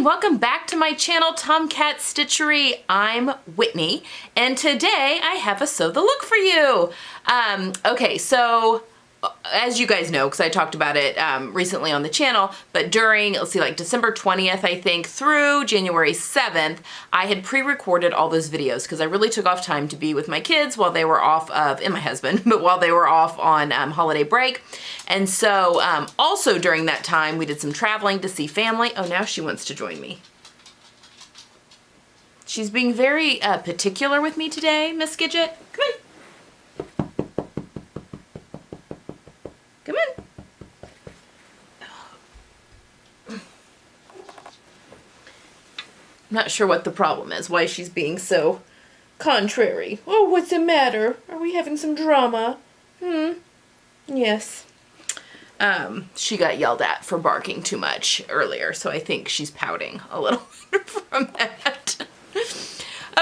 and welcome back to my channel, Tomcat Stitchery. I'm Whitney, and today I have a Sew the Look for you. Okay, so as you guys know, because I talked about it recently on the channel, but during, let's see, like December 20th, I think, through January 7th, I had pre-recorded all those videos because I really took off time to be with my kids while they were off of, and my husband, but while they were off on holiday break. And so also during that time, we did some traveling to see family. Oh, now she wants to join me. She's being very particular with me today, Miss Gidget. Come on. Come on. I'm not sure what the problem is, why she's being so contrary. Oh, what's the matter? Are we having some drama? Yes. She got yelled at for barking too much earlier, so I think she's pouting a little from that.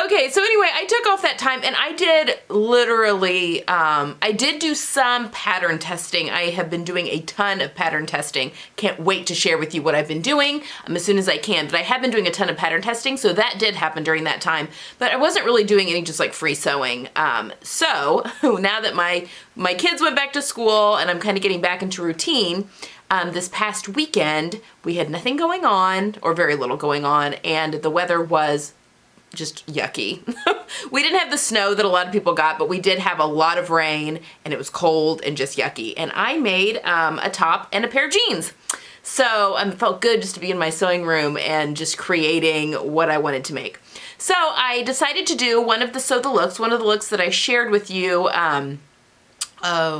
Okay, so anyway, I took off that time and I did literally, I did do some pattern testing. I have been doing a ton of pattern testing. Can't wait to share with you what I've been doing as soon as I can, but I have been doing a ton of pattern testing, so that did happen during that time, but I wasn't really doing any just like free sewing. So now that my kids went back to school and I'm kind of getting back into routine, this past weekend, we had nothing going on, or very little going on, and the weather was just yucky. We didn't have the snow that a lot of people got, but we did have a lot of rain, and it was cold and just yucky. And I made a top and a pair of jeans. So it felt good just to be in my sewing room and just creating what I wanted to make. So I decided to do one of the Sew the Looks, one of the looks that I shared with you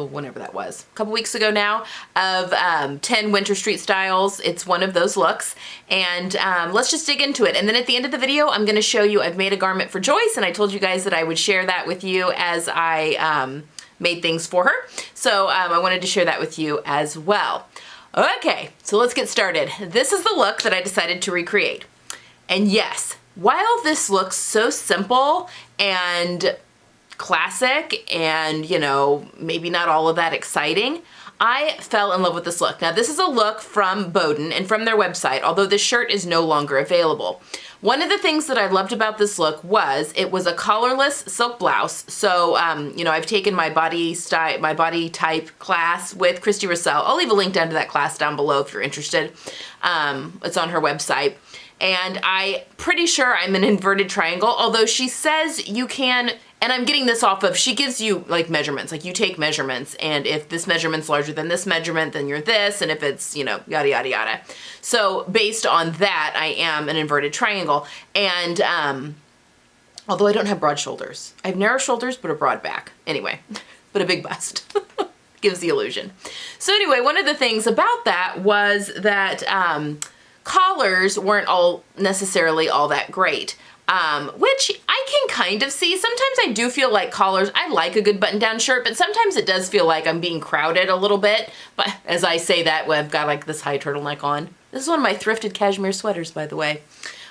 whenever that was, a couple weeks ago now, of 10 Winter Street styles. It's one of those looks, and let's just dig into it. And then at the end of the video, I'm going to show you, I've made a garment for Joyce, and I told you guys that I would share that with you as I made things for her. So I wanted to share that with you as well. Okay, so let's get started. This is the look that I decided to recreate. And yes, while this looks so simple and classic and, you know, maybe not all of that exciting, I fell in love with this look. Now, this is a look from Boden and from their website, although this shirt is no longer available. One of the things that I loved about this look was it was a collarless silk blouse. So, you know, I've taken my body type class with Christy Russell. I'll leave a link down to that class down below if you're interested. It's on her website. And I'm pretty sure I'm an inverted triangle, although she says you can, and I'm getting this off of, she gives you like measurements, like you take measurements, and if this measurement's larger than this measurement, then you're this, and if it's, you know, yada, yada, yada. So based on that, I am an inverted triangle. And although I don't have broad shoulders, I have narrow shoulders, but a broad back. Anyway, but a big bust. Gives the illusion. So anyway, one of the things about that was that collars weren't all necessarily all that great, which I can kind of see. Sometimes I do feel like collars, I like a good button-down shirt, but sometimes it does feel like I'm being crowded a little bit. But as I say that, when I've got like this high turtleneck on. This is one of my thrifted cashmere sweaters, by the way.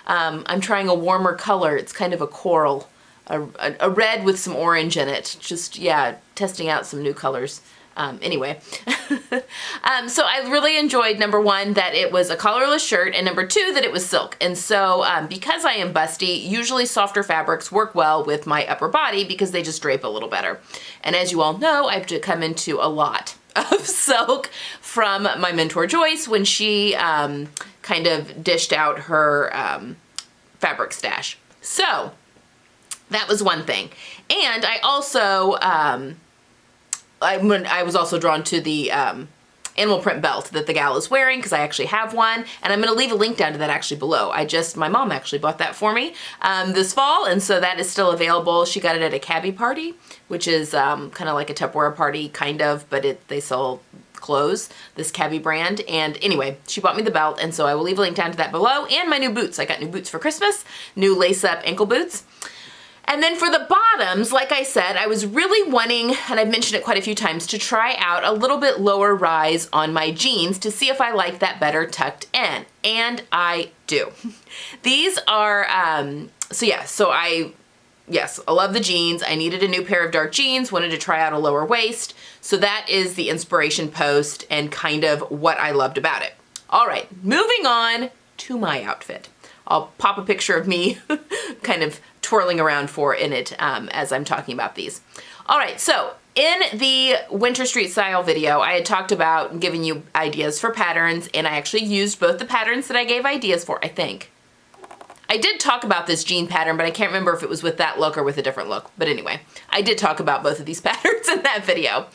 I'm trying a warmer color. It's kind of a coral, a red with some orange in it. Just, yeah, testing out some new colors. Anyway, so I really enjoyed, number one, that it was a collarless shirt, and number two, that it was silk. And so because I am busty, usually softer fabrics work well with my upper body because they just drape a little better. And as you all know, I've come into a lot of silk from my mentor Joyce when she kind of dished out her fabric stash. So that was one thing. And I also I was also drawn to the animal print belt that the gal is wearing because I actually have one, and I'm going to leave a link down to that actually below. My mom actually bought that for me this fall, and so that is still available. She got it at a cabbie party, which is kind of like a Tupperware party, kind of, but they sell clothes, this cabbie brand. And anyway, she bought me the belt, and so I will leave a link down to that below, and my new boots. I got new boots for Christmas, new lace-up ankle boots. And then for the bottoms, like I said, I was really wanting, and I've mentioned it quite a few times, to try out a little bit lower rise on my jeans to see if I like that better tucked in. And I do. These are, yes, I love the jeans. I needed a new pair of dark jeans, wanted to try out a lower waist. So that is the inspiration post and kind of what I loved about it. All right, moving on to my outfit. I'll pop a picture of me kind of twirling around in it as I'm talking about these. All right, so in the Winter Street Style video, I had talked about giving you ideas for patterns, and I actually used both the patterns that I gave ideas for, I think. I did talk about this jean pattern, but I can't remember if it was with that look or with a different look. But anyway, I did talk about both of these patterns in that video.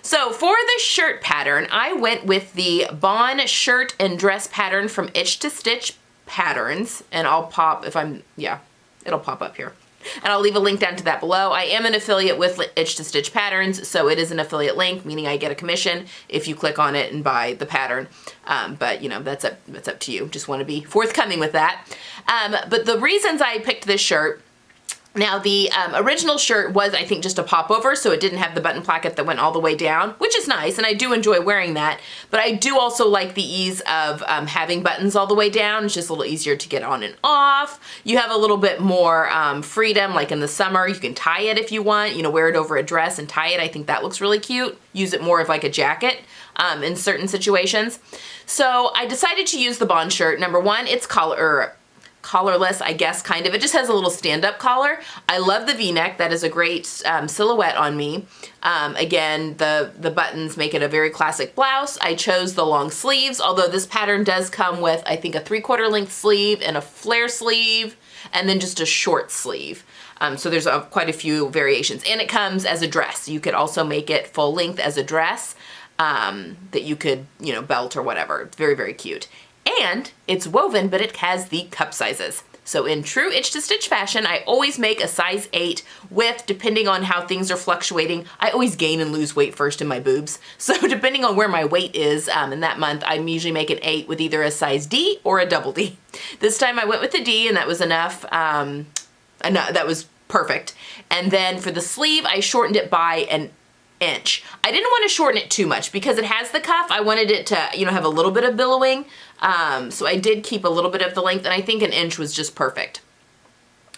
So for the shirt pattern, I went with the Bonn shirt and dress pattern from Itch to Stitch Patterns, and I'll pop, it'll pop up here. And I'll leave a link down to that below. I am an affiliate with Itch to Stitch Patterns, so it is an affiliate link, meaning I get a commission if you click on it and buy the pattern. But you know, that's up to you. Just want to be forthcoming with that. But the reasons I picked this shirt, now the original shirt was, I think, just a pop over, so it didn't have the button placket that went all the way down, which is nice, and I do enjoy wearing that. But I do also like the ease of having buttons all the way down. It's just a little easier to get on and off. You have a little bit more freedom, like in the summer, you can tie it if you want, you know, wear it over a dress and tie it. I think that looks really cute. Use it more of like a jacket in certain situations. So I decided to use the Bonn shirt. Number one, it's collarless, I guess, kind of. It just has a little stand-up collar. I love the V-neck. That is a great silhouette on me. Again, the buttons make it a very classic blouse. I chose the long sleeves, although this pattern does come with, I think, a 3/4 length sleeve and a flare sleeve, and then just a short sleeve. So there's quite a few variations. And it comes as a dress. You could also make it full length as a dress that you could, you know, belt or whatever. It's very, very cute. And it's woven, but it has the cup sizes. So in true Itch to Stitch fashion, I always make a size 8 with, depending on how things are fluctuating, I always gain and lose weight first in my boobs. So depending on where my weight is in that month, I usually make an 8 with either a size D or a double D. This time I went with the D, and that was enough. That was perfect. And then for the sleeve, I shortened it by an inch. I didn't want to shorten it too much because it has the cuff. I wanted it to, you know, have a little bit of billowing. So I did keep a little bit of the length, and I think an inch was just perfect.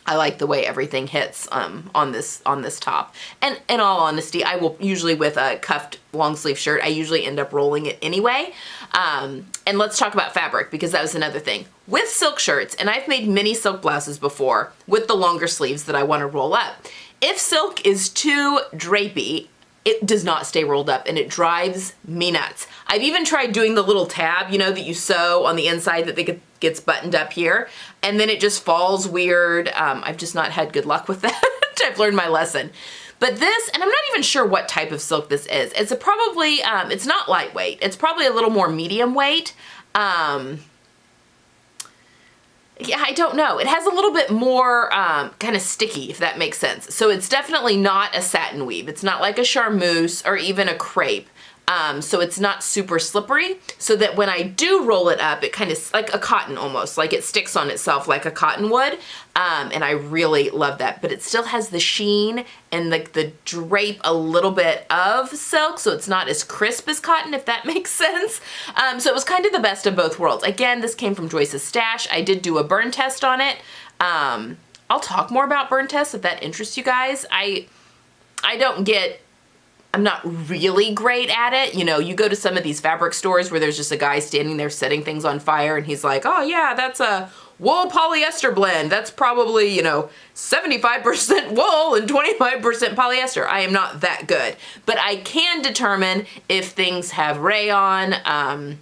I like the way everything hits on this top. And in all honesty, I will usually, with a cuffed long sleeve shirt, I usually end up rolling it anyway. And let's talk about fabric, because that was another thing. With silk shirts, and I've made many silk blouses before with the longer sleeves that I want to roll up. If silk is too drapey, it does not stay rolled up, and it drives me nuts. I've even tried doing the little tab, you know, that you sew on the inside that gets buttoned up here, and then it just falls weird. I've just not had good luck with that. I've learned my lesson. But this, and I'm not even sure what type of silk this is. It's probably, it's not lightweight. It's probably a little more medium weight. Yeah, I don't know. It has a little bit more kind of sticky, if that makes sense. So it's definitely not a satin weave. It's not like a charmeuse or even a crepe. So it's not super slippery, so that when I do roll it up, it kind of, like a cotton almost, like it sticks on itself like a cotton would. And I really love that, but it still has the sheen and the drape a little bit of silk, so it's not as crisp as cotton, if that makes sense. So it was kind of the best of both worlds. Again, this came from Joyce's stash. I did do a burn test on it. I'll talk more about burn tests if that interests you guys. I'm not really great at it. You know, you go to some of these fabric stores where there's just a guy standing there setting things on fire, and he's like, oh yeah, that's a wool polyester blend. That's probably, you know, 75% wool and 25% polyester. I am not that good, but I can determine if things have rayon, and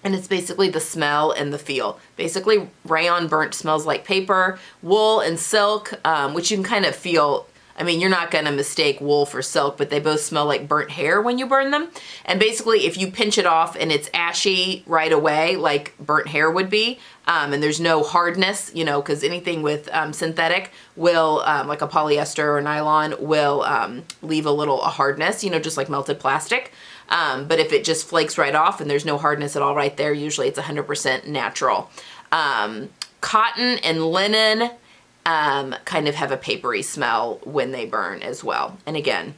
it's basically the smell and the feel. Basically, rayon burnt smells like paper, wool and silk, which you can kind of feel. I mean, you're not gonna mistake wool for silk, but they both smell like burnt hair when you burn them. And basically, if you pinch it off and it's ashy right away, like burnt hair would be, and there's no hardness, you know, because anything with synthetic will, like a polyester or nylon, will leave a hardness, you know, just like melted plastic. But if it just flakes right off and there's no hardness at all right there, usually it's 100% natural. Cotton and linen, kind of have a papery smell when they burn as well. And again,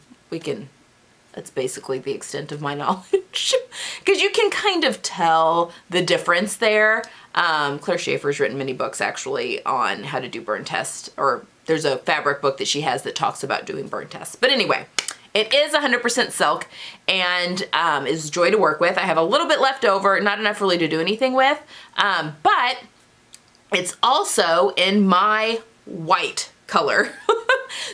that's basically the extent of my knowledge. Because you can kind of tell the difference there. Claire Schaefer's written many books actually on how to do burn tests, or there's a fabric book that she has that talks about doing burn tests. But anyway, it is 100% silk and is a joy to work with. I have a little bit left over, not enough really to do anything with, but It's also in my white color.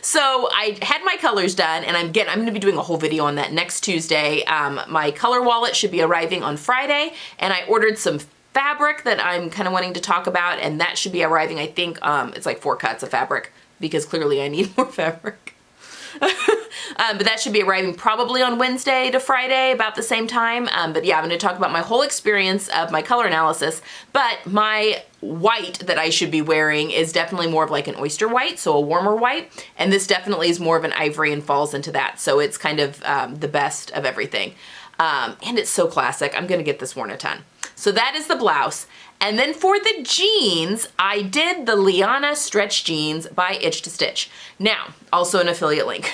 So I had my colors done, and I'm going to be doing a whole video on that next Tuesday. My color wallet should be arriving on Friday, and I ordered some fabric that I'm kind of wanting to talk about, and that should be arriving, I think, it's like 4 cuts of fabric, because clearly I need more fabric. But that should be arriving probably on Wednesday to Friday about the same time. But yeah, I'm going to talk about my whole experience of my color analysis. But my white that I should be wearing is definitely more of like an oyster white, so a warmer white. And this definitely is more of an ivory and falls into that. So it's kind of the best of everything. And it's so classic. I'm going to get this worn a ton. So that is the blouse. And then for the jeans, I did the Liana stretch jeans by Itch to Stitch. Now, also an affiliate link.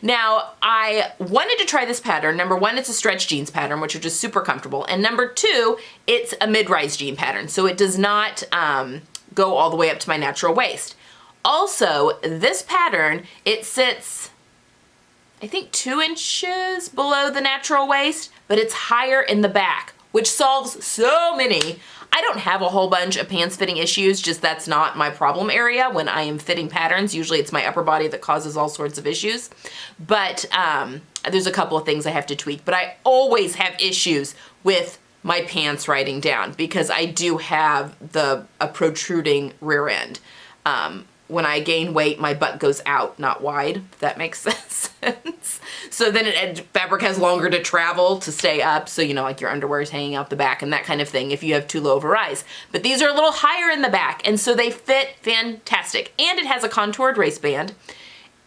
Now, I wanted to try this pattern. Number one, it's a stretch jeans pattern, which are just super comfortable. And number two, it's a mid-rise jean pattern. So it does not go all the way up to my natural waist. Also, this pattern, it sits, I think 2 inches below the natural waist, but it's higher in the back, which solves so many. I don't have a whole bunch of pants fitting issues, just that's not my problem area when I am fitting patterns. Usually it's my upper body that causes all sorts of issues. But there's a couple of things I have to tweak, but I always have issues with my pants riding down because I do have a protruding rear end. When I gain weight, my butt goes out, not wide, if that makes sense. So then fabric has longer to travel to stay up. So, you know, like your underwear is hanging out the back and that kind of thing if you have too low of a rise. But these are a little higher in the back, and so they fit fantastic. And it has a contoured waistband.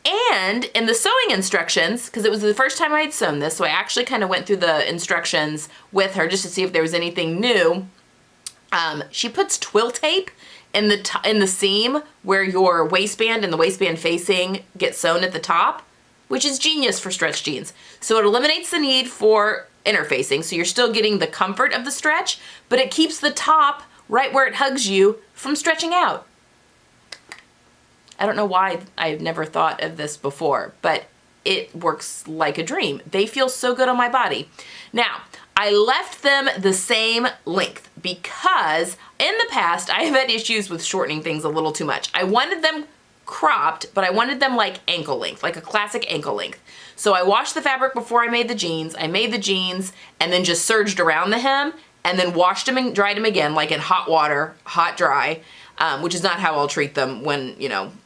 And in the sewing instructions, because it was the first time I had sewn this, so I actually kind of went through the instructions with her just to see if there was anything new. She puts twill tape in the seam where your waistband and the waistband facing get sewn at the top, which is genius for stretch jeans. So it eliminates the need for interfacing, so you're still getting the comfort of the stretch, but it keeps the top right where it hugs you from stretching out. I don't know why I've never thought of this before, but it works like a dream. They feel so good on my body. Now, I left them the same length because in the past I have had issues with shortening things a little too much. I wanted them cropped, but I wanted them like ankle length, like a classic ankle length. So I washed the fabric before I made the jeans. I made the jeans and then just serged around the hem and then washed them and dried them again, like in hot water, hot dry, which is not how I'll treat them when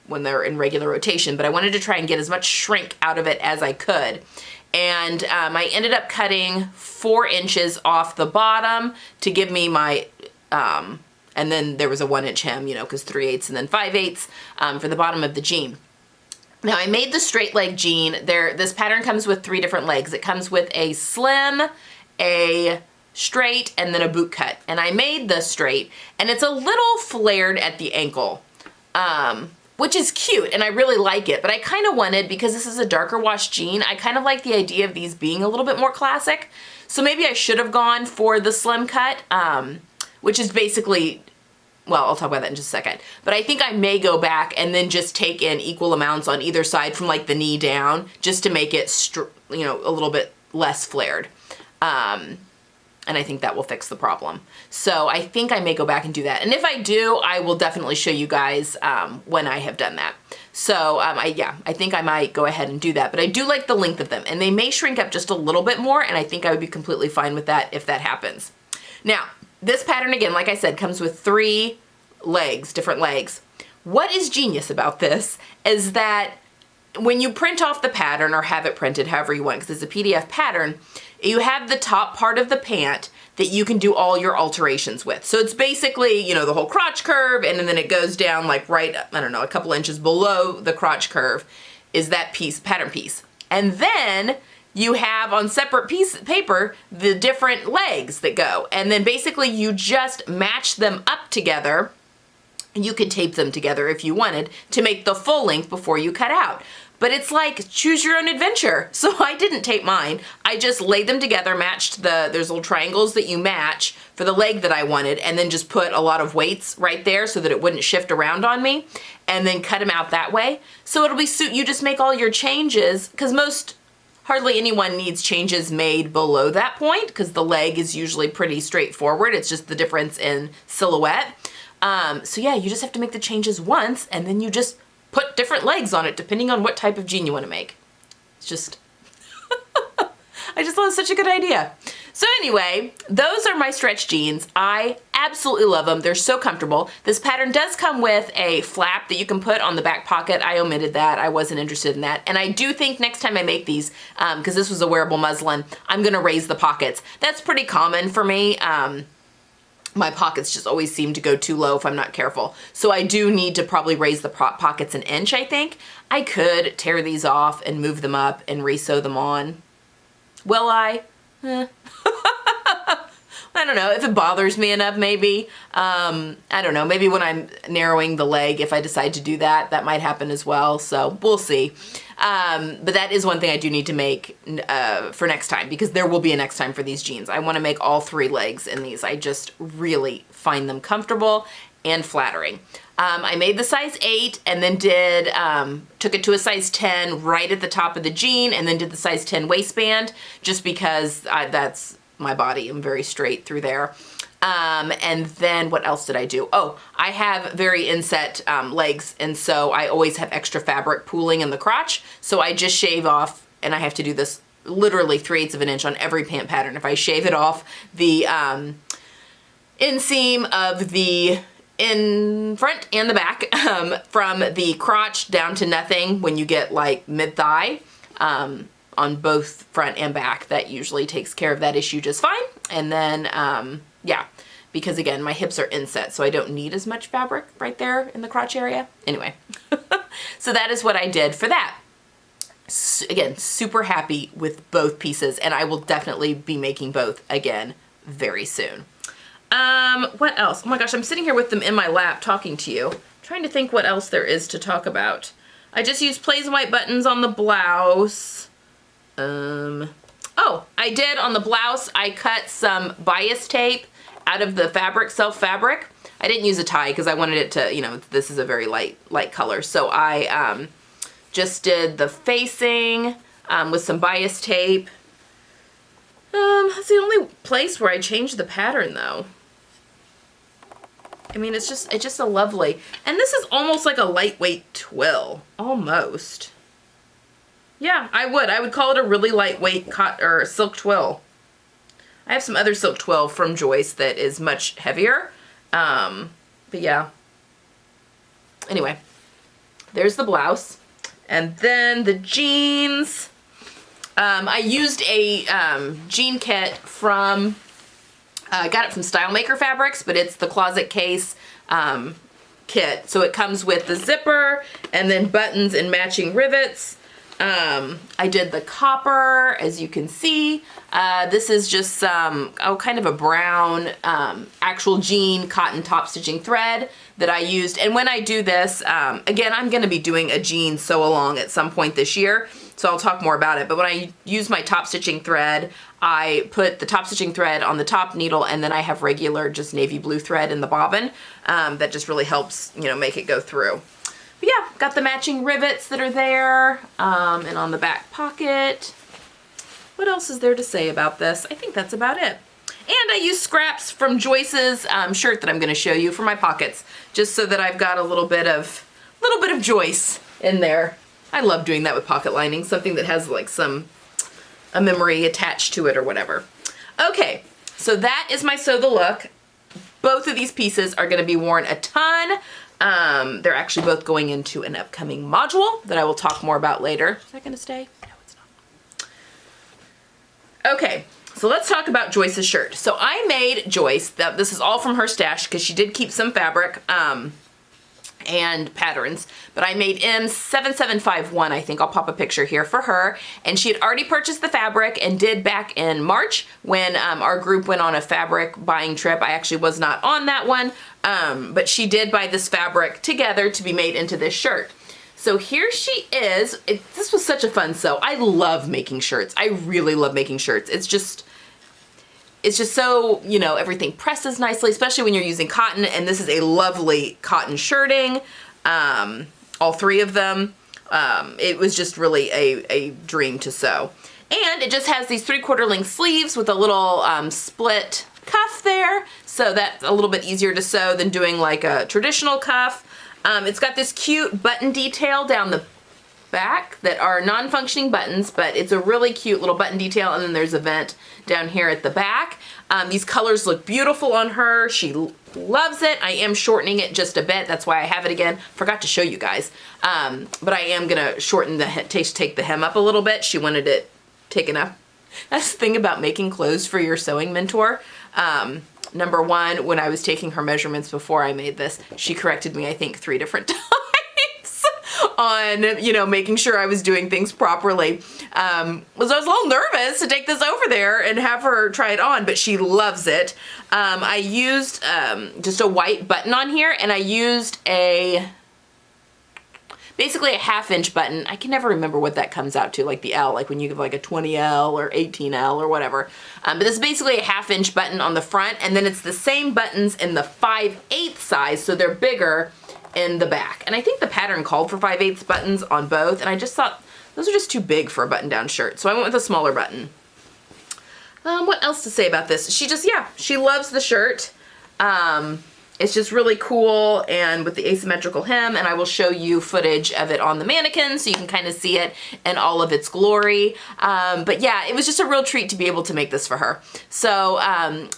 they're in regular rotation. But I wanted to try and get as much shrink out of it as I could. And I ended up cutting 4 inches off the bottom to give me my, and then there was a 1 inch hem, because 3/8 and then 5/8 for the bottom of the jean. Now I made the straight leg jean. This pattern comes with 3 different legs. It comes with a slim, a straight, and then a boot cut. And I made the straight, and it's a little flared at the ankle. Which is cute, and I really like it, but I kind of wanted, because this is a darker wash jean, I kind of like the idea of these being a little bit more classic. So maybe I should have gone for the slim cut, which is basically, well, I'll talk about that in just a second. But I think I may go back and then just take in equal amounts on either side from like the knee down, just to make it, a little bit less flared. And I think that will fix the problem. So I think I may go back and do that. And if I do, I will definitely show you guys when I have done that. So I think I might go ahead and do that. But I do like the length of them. And they may shrink up just a little bit more, and I think I would be completely fine with that if that happens. Now, this pattern, again, like I said, comes with 3 legs, different legs. What is genius about this is that when you print off the pattern, or have it printed however you want, because it's a PDF pattern, you have the top part of the pant that you can do all your alterations with. So it's basically, the whole crotch curve, and then it goes down like right, I don't know, a couple inches below the crotch curve is that piece, pattern piece. And then you have on separate paper the different legs that go. And then basically you just match them up together. You could tape them together if you wanted to make the full length before you cut out. But it's like, choose your own adventure. So I didn't tape mine. I just laid them together, matched there's little triangles that you match for the leg that I wanted, and then just put a lot of weights right there so that it wouldn't shift around on me, and then cut them out that way. So it'll be you just make all your changes, because hardly anyone needs changes made below that point, because the leg is usually pretty straightforward. It's just the difference in silhouette. So yeah, you just have to make the changes once, and then you just put different legs on it depending on what type of jean you want to make. It's just, I just thought it was such a good idea. So anyway, those are my stretch jeans. I absolutely love them. They're so comfortable. This pattern does come with a flap that you can put on the back pocket. I omitted that. I wasn't interested in that. And I do think next time I make these, because this was a wearable muslin, I'm gonna raise the pockets. That's pretty common for me. My pockets just always seem to go too low if I'm not careful. So I do need to probably raise the pockets an inch, I think. I could tear these off and move them up and re-sew them on. Will I? I don't know, if it bothers me enough, maybe. I don't know, maybe when I'm narrowing the leg, if I decide to do that, that might happen as well, so we'll see. But that is one thing I do need to make for next time, because there will be a next time for these jeans. I want to make all 3 legs in these. I just really find them comfortable and flattering. I made the size 8 and then took it to a size 10 right at the top of the jean, and then did the size 10 waistband, just because that's my body. I'm very straight through there. And then what else did I do? Oh, I have very inset legs, and so I always have extra fabric pooling in the crotch, so I just shave off, and I have to do this literally 3/8 of an inch on every pant pattern. If I shave it off the inseam of the in front and the back, from the crotch down to nothing when you get like mid-thigh, on both front and back, that usually takes care of that issue just fine. And then, yeah, because again, my hips are inset, so I don't need as much fabric right there in the crotch area. Anyway, so that is what I did for that. Again, super happy with both pieces, and I will definitely be making both again very soon. What else? Oh my gosh, I'm sitting here with them in my lap talking to you. I'm trying to think what else there is to talk about. I just used plain white buttons on the blouse. Oh, I did on the blouse, I cut some bias tape out of the fabric, self fabric. I didn't use a tie because I wanted it to, you know, this is a very light color. So I just did the facing with some bias tape. That's the only place where I changed the pattern though. I mean, it's just a lovely, and this is almost like a lightweight twill, almost. Yeah, I would call it a really lightweight cotton or silk twill. I have some other silk twill from Joyce that is much heavier, but yeah. Anyway, there's the blouse, and then the jeans. I used a jean kit from, got it from Style Maker Fabrics, but it's the closet case kit. So it comes with the zipper and then buttons and matching rivets. I did the copper, as you can see. This is just some, kind of a brown actual jean cotton top stitching thread that I used. And when I do this, again, I'm going to be doing a jean sew along at some point this year, so I'll talk more about it. But when I use my top stitching thread, I put the top stitching thread on the top needle, and then I have regular just navy blue thread in the bobbin. That just really helps, you know, make it go through. But yeah, got the matching rivets that are there, and on the back pocket. What else is there to say about this? I think that's about it. And I used scraps from Joyce's shirt that I'm going to show you for my pockets, just so that I've got a little bit of Joyce in there. I love doing that with pocket lining, something that has like a memory attached to it or whatever. Okay, so that is my Sew the Look. Both of these pieces are going to be worn a ton. They're actually both going into an upcoming module that I will talk more about later. Is that going to stay? No, it's not. Okay, so let's talk about Joyce's shirt. So I made Joyce, this is all from her stash because she did keep some fabric and patterns, but I made M7751, I think. I'll pop a picture here for her. And she had already purchased the fabric and did back in March when our group went on a fabric buying trip. I actually was not on that one, but she did buy this fabric together to be made into this shirt. So here she is. This was such a fun sew. I love making shirts. I really love making shirts. It's just so, you know, everything presses nicely, especially when you're using cotton, and this is a lovely cotton shirting, all 3 of them. It was just really a dream to sew. And it just has these 3/4 length sleeves with a little split cuff there, So that's a little bit easier to sew than doing like a traditional cuff. It's got this cute button detail down the back that are non-functioning buttons, but it's a really cute little button detail, and then there's a vent down here at the back. These colors look beautiful on her. She loves it. I am shortening it just a bit. That's why I have it again. Forgot to show you guys. But I am gonna shorten the take the hem up a little bit. She wanted it taken up. That's the thing about making clothes for your sewing mentor. Number one, when I was taking her measurements before I made this, she corrected me, I think, 3 different times on, you know, making sure I was doing things properly. So I was a little nervous to take this over there and have her try it on, but she loves it. I used just a white button on here, and I used basically a 1/2" button. I can never remember what that comes out to, like the L, like when you give like a 20L or 18L or whatever. But this is basically a 1/2" button on the front, and then it's the same buttons in the 5/8 size, so they're bigger in the back. And I think the pattern called for 5/8 buttons on both, and I just thought those are just too big for a button-down shirt, so I went with a smaller button. What else to say about this? She loves the shirt. It's just really cool, and with the asymmetrical hem, and I will show you footage of it on the mannequin so you can kind of see it in all of its glory. But yeah, it was just a real treat to be able to make this for her. So I'm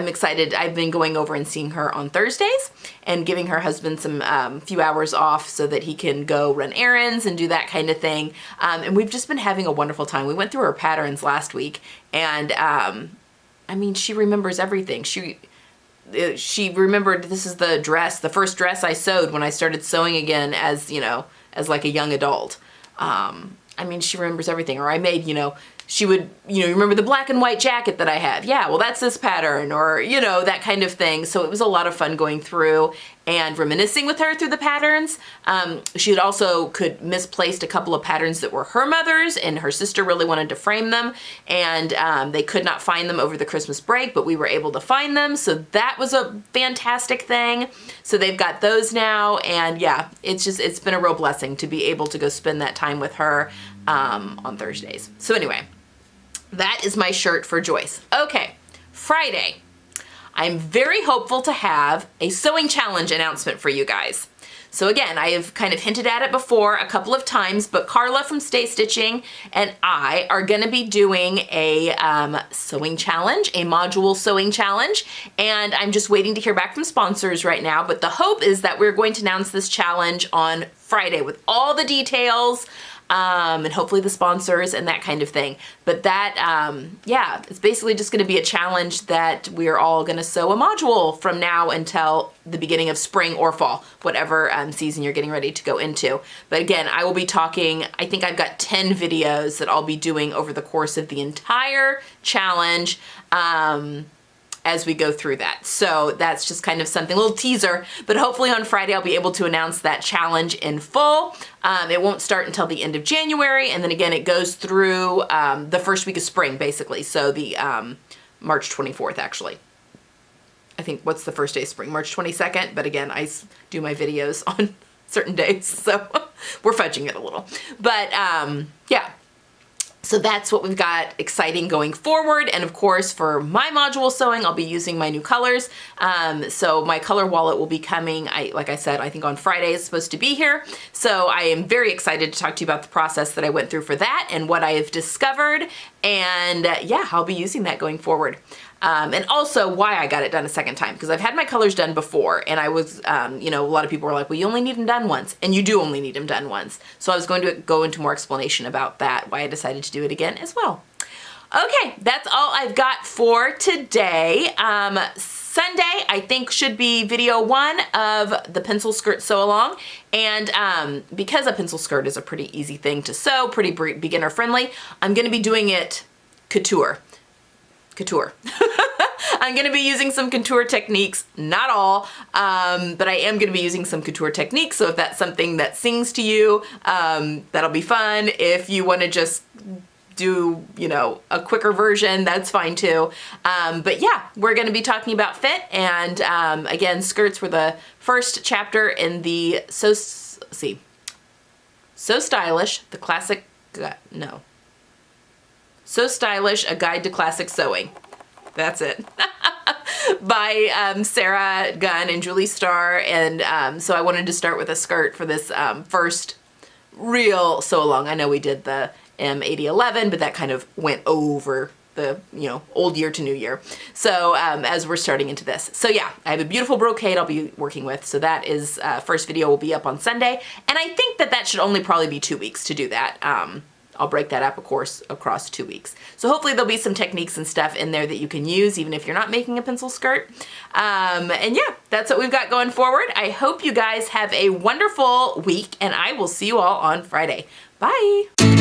excited. I've been going over and seeing her on Thursdays and giving her husband some few hours off so that he can go run errands and do that kind of thing. And we've just been having a wonderful time. We went through her patterns last week, and I mean, she remembers everything. She remembered this is the first dress I sewed when I started sewing again as, you know, as like a young adult. I mean, she remembers everything. Or I made, you know, she would, you know, remember the black and white jacket that I had? Yeah, well, that's this pattern, or, you know, that kind of thing. So it was a lot of fun going through and reminiscing with her through the patterns. She had also misplaced a couple of patterns that were her mother's, and her sister really wanted to frame them, and they could not find them over the Christmas break, but we were able to find them. So that was a fantastic thing. So they've got those now, and yeah, it's been a real blessing to be able to go spend that time with her on Thursdays. So anyway, that is my shirt for Joyce. Okay, Friday. I'm very hopeful to have a sewing challenge announcement for you guys. So again, I have kind of hinted at it before a couple of times, but Carla from Stay Stitching and I are gonna be doing a sewing challenge, a module sewing challenge, and I'm just waiting to hear back from sponsors right now, but the hope is that we're going to announce this challenge on Friday with all the details, and hopefully the sponsors and that kind of thing. But that, yeah, it's basically just gonna be a challenge that we're all gonna sew a module from now until the beginning of spring or fall, whatever season you're getting ready to go into. But again, I will be talking, I think I've got 10 videos that I'll be doing over the course of the entire challenge, as we go through that. So that's just kind of something, a little teaser, but hopefully on Friday I'll be able to announce that challenge in full. It won't start until the end of January, and then again it goes through the first week of spring, basically. So the March 24th, actually. I think, what's the first day of spring? March 22nd, but again, I do my videos on certain days, so we're fudging it a little. But yeah. So that's what we've got exciting going forward. And of course, for my module sewing, I'll be using my new colors. So my color wallet will be coming, like I said, I think on Friday it's supposed to be here. So I am very excited to talk to you about the process that I went through for that and what I have discovered. And yeah, I'll be using that going forward. And also why I got it done a second time, because I've had my colors done before, and I was, you know, a lot of people were like, well, you only need them done once, and you do only need them done once. So I was going to go into more explanation about that, why I decided to do it again as well. Okay, that's all I've got for today. Sunday, I think, should be video 1 of the pencil skirt sew along. And because a pencil skirt is a pretty easy thing to sew, pretty beginner friendly, I'm gonna be doing it couture. I'm gonna be using some couture techniques, not all, but I am gonna be using some couture techniques. So if that's something that sings to you, that'll be fun. If you wanna just do, you know, a quicker version, that's fine too. But yeah, we're gonna be talking about fit, and again, skirts were the first chapter in the So Stylish, the classic, So Stylish, A Guide to Classic Sewing. That's it. by Sarah Gunn and Julie Starr, and so I wanted to start with a skirt for this first real sew along. I know we did the M8011, but that kind of went over the, you know, old year to new year. So as we're starting into this. So yeah, I have a beautiful brocade I'll be working with. So that is, first video will be up on Sunday. And I think that that should only probably be 2 weeks to do that. I'll break that up, of course, across 2 weeks. So hopefully there'll be some techniques and stuff in there that you can use even if you're not making a pencil skirt. And yeah, that's what we've got going forward. I hope you guys have a wonderful week, and I will see you all on Friday. Bye.